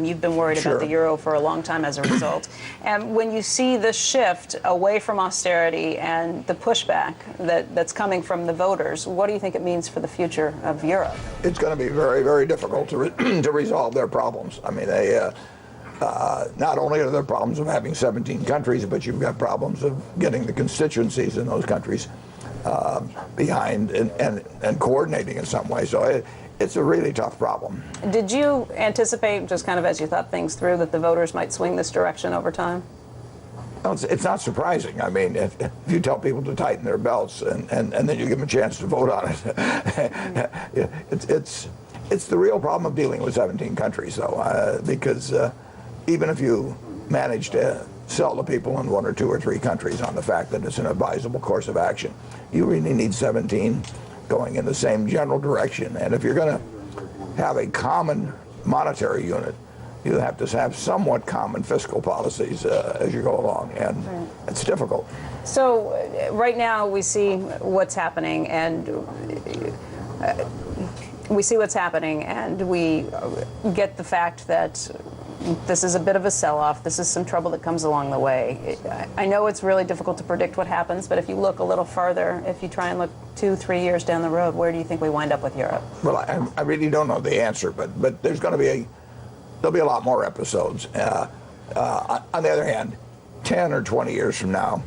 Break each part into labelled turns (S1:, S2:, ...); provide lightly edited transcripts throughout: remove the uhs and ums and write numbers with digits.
S1: You've been worried about the euro for a long time as a result. And when you see this shift away from austerity and the pushback that's coming from the voters, what do you think it means for the future of Europe?
S2: It's going to be very, very difficult to resolve their problems. I mean, not only are there problems of having 17 countries, but you've got problems of getting the constituencies in those countries behind and coordinating in some way. So it's a really tough problem.
S1: Did you anticipate, just kind of as you thought things through, that the voters might swing this direction over time?
S2: Well, it's not surprising. I mean, if you tell people to tighten their belts and then you give them a chance to vote on it, it's the real problem of dealing with 17 countries, though, because even if you manage to sell to people in 1 or 2 or 3 countries on the fact that it's an advisable course of action, you really need 17 going in the same general direction. And if you're going to have a common monetary unit, you have to have somewhat common fiscal policies as you go along, and it's difficult.
S1: So right now we see what's happening, and we get the fact that this is a bit of a sell-off. This is some trouble that comes along the way. I know it's really difficult to predict what happens, but if you look a little farther, if you try and look 2-3 years down the road, where do you think we wind up with Europe?
S2: Well, I really don't know the answer, but there's going to be there'll be a lot more episodes. On the other hand, 10 or 20 years from now,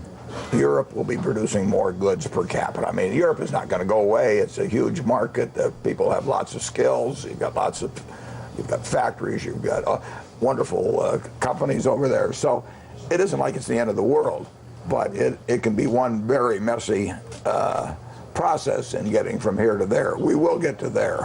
S2: Europe will be producing more goods per capita. I mean, Europe is not going to go away. It's a huge market. People have lots of skills. You've got factories. You've got wonderful companies over there. So it isn't like it's the end of the world, but it can be one very messy process in getting from here to there. We will get to there.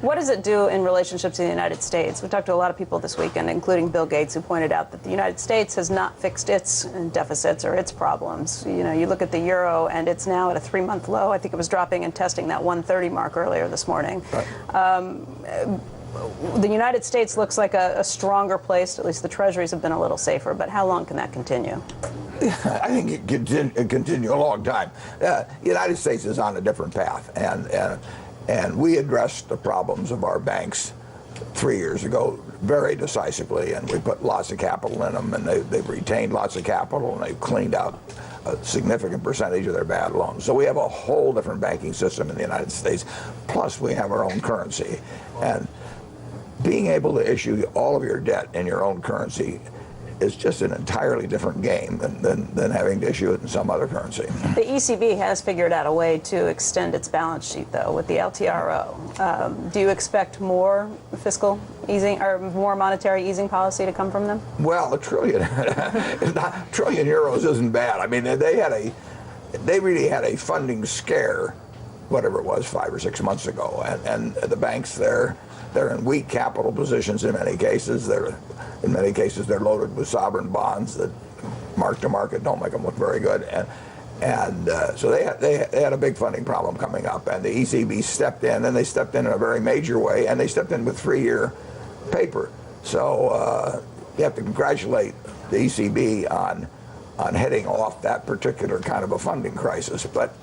S1: What does it do in relationships in the United States? We talked to a lot of people this weekend, including Bill Gates, who pointed out that the United States has not fixed its deficits or its problems. You know, you look at the euro, and it's now at a 3-month low. I think it was dropping and testing that 130 mark earlier this morning. Right. The United States looks like a stronger place. At least the treasuries have been a little safer. But how long can that continue?
S2: I think it can continue a long time. The United States is on a different path, and we addressed the problems of our banks 3 years ago very decisively, and we put lots of capital in them, and they've retained lots of capital, and they've cleaned out a significant percentage of their bad loans. So we have a whole different banking system in the United States, plus we have our own currency. And being able to issue all of your debt in your own currency is just an entirely different game than having to issue it in some other currency.
S1: The ECB has figured out a way to extend its balance sheet, though, with the LTRO. Do you expect more fiscal easing or more monetary easing policy to come from them?
S2: Well, $1 trillion euros isn't bad. I mean, they really had a funding scare, whatever it was, 5 or 6 months ago, and the banks they're in weak capital positions in many cases. In many cases, they're loaded with sovereign bonds that mark to market don't make them look very good. And so they had a big funding problem coming up, and the ECB stepped in, and they stepped in a very major way, and they stepped in with 3-year paper. So you have to congratulate the ECB on heading off that particular kind of a funding crisis. But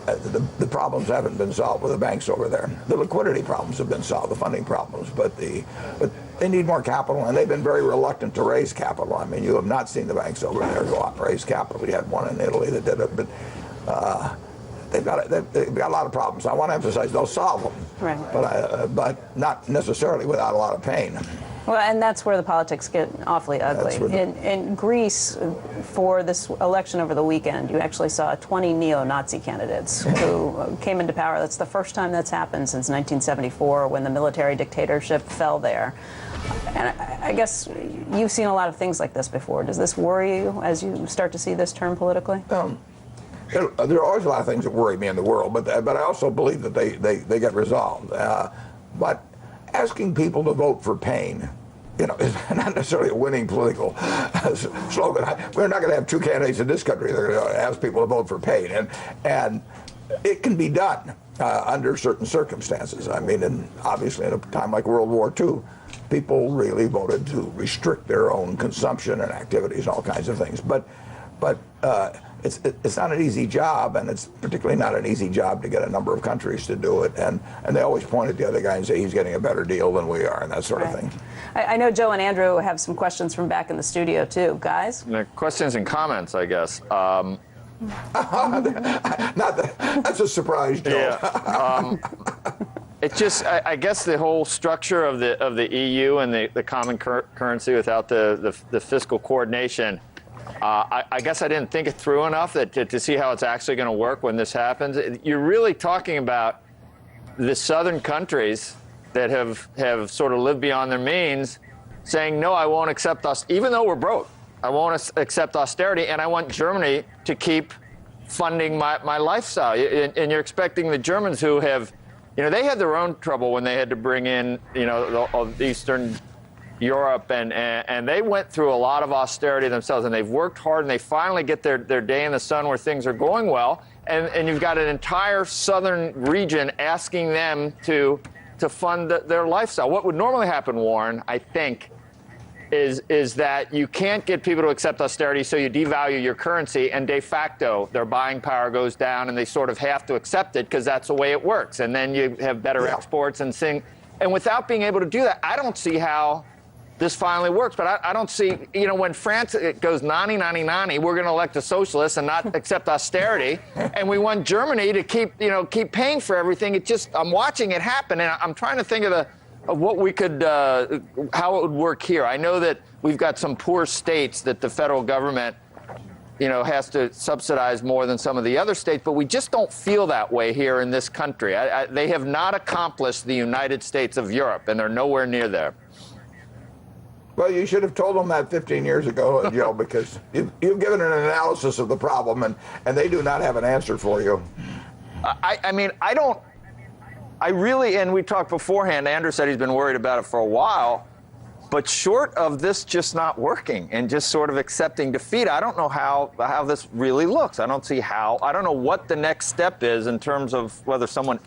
S2: the problems haven't been solved with the banks over there. The liquidity problems have been solved, the funding problems, but they need more capital, and they've been very reluctant to raise capital. I mean, you have not seen the banks over there go out and raise capital. We had one in Italy that did it, but they've got a lot of problems. I want to emphasize they'll solve them, right, but not necessarily without a lot of pain.
S1: Well, and that's where the politics get awfully ugly. In Greece, for this election over the weekend, you actually saw 20 neo-Nazi candidates who came into power. That's the first time that's happened since 1974, when the military dictatorship fell there. And I guess you've seen a lot of things like this before. Does this worry you as you start to see this turn politically?
S2: There are always a lot of things that worry me in the world, but I also believe that they get resolved. But asking people to vote for pain, is not necessarily a winning political slogan. We're not going to have 2 candidates in this country that are going to ask people to vote for pain, and it can be done under certain circumstances. I mean, and obviously in a time like World War II, people really voted to restrict their own consumption and activities and all kinds of things. But it's not an easy job, and it's particularly not an easy job to get a number of countries to do it. And they always point at the other guy and say he's getting a better deal than we are, and that sort of thing.
S1: I know Joe and Andrew have some questions from back in the studio too, guys.
S3: Questions and comments, I guess.
S2: Not that, that's a surprise, Joe.
S3: Yeah. It's just, I guess, the whole structure of the EU and the common currency without the fiscal coordination. I guess I didn't think it through enough to see how it's actually going to work when this happens. You're really talking about the southern countries that have sort of lived beyond their means, saying, no, I won't accept us, even though we're broke. I won't accept austerity, and I want Germany to keep funding my lifestyle. And you're expecting the Germans who have, they had their own trouble when they had to bring in, the Eastern Europe, and they went through a lot of austerity themselves, and they've worked hard, and they finally get their day in the sun where things are going well, and you've got an entire southern region asking them to fund their lifestyle. What would normally happen, Warren, I think, is that you can't get people to accept austerity, so you devalue your currency, and de facto their buying power goes down, and they sort of have to accept it because that's the way it works. And then you have better exports and and without being able to do that, I don't see how this finally works. But I don't see, when France goes 90-90-90, we're going to elect a socialist and not accept austerity, and we want Germany to keep paying for everything. I'm watching it happen, and I'm trying to think of what we could, how it would work here. I know that we've got some poor states that the federal government, has to subsidize more than some of the other states, but we just don't feel that way here in this country. They have not accomplished the United States of Europe, and they're nowhere near there.
S2: Well, you should have told them that 15 years ago, Joe, because you've given an analysis of the problem, and they do not have an answer for you.
S3: I really, and we talked beforehand, Andrew said he's been worried about it for a while, but short of this just not working and just sort of accepting defeat, I don't know how this really looks. I don't know what the next step is in terms of whether someone,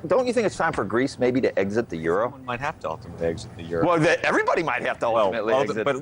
S3: don't you think it's time for Greece maybe to exit the euro?
S4: Someone might have to ultimately exit the euro.
S3: Well, everybody might have to ultimately exit.
S4: But